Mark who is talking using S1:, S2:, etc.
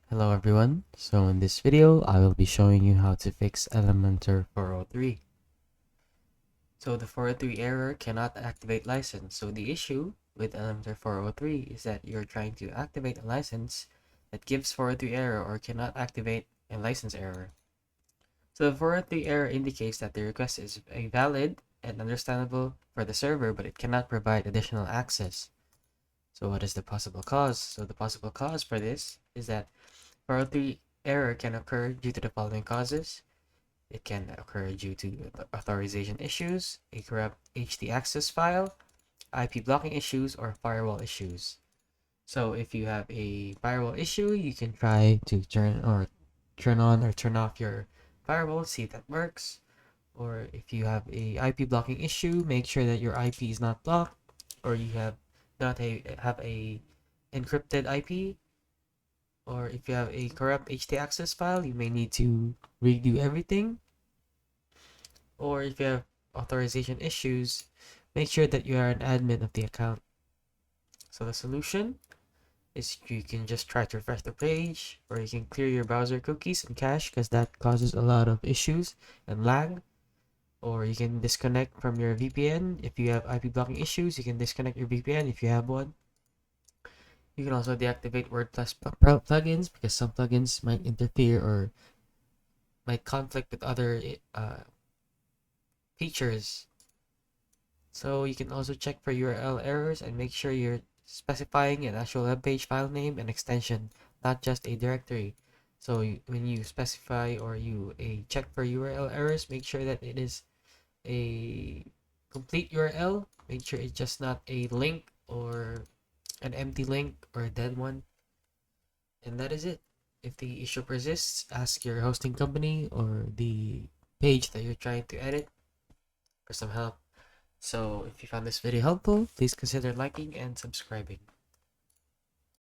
S1: Hello everyone, so in this video I will be showing you how to fix Elementor 403. So the 403 error cannot activate license. So the issue with Elementor 403 is that you're trying to activate a license that gives 403 error or cannot activate a license error. So the 403 error indicates that the request is valid and understandable for the server, but it cannot provide additional access. So what is the possible cause? So the possible cause for this is that 403 error can occur due to the following causes. It can occur due to authorization issues, a corrupt HT access file, IP blocking issues, or firewall issues. So if you have a firewall issue, you can try to turn on or turn off your firewall, see if that works. Or if you have a IP blocking issue, make sure that your IP is not blocked, or you have a encrypted IP. Or if you have a corrupt HT access file, you may need to redo everything. Or if you have authorization issues, make sure that you are an admin of the account. So the solution is you can just try to refresh the page, or you can clear your browser cookies and cache because that causes a lot of issues and lag. Or you can disconnect from your VPN. If you have IP blocking issues, you can disconnect your VPN if you have one. You can also deactivate WordPress plugins because some plugins might interfere or might conflict with other features. So you can also check for URL errors and make sure you're specifying an actual web page file name and extension, not just a directory. So when you specify or you check for URL errors, make sure that it is a complete URL. Make sure it's just not a link or an empty link or a dead one. And that is it. If the issue persists, ask your hosting company or the page that you're trying to edit for some help. So if you found this video helpful, please consider liking and subscribing.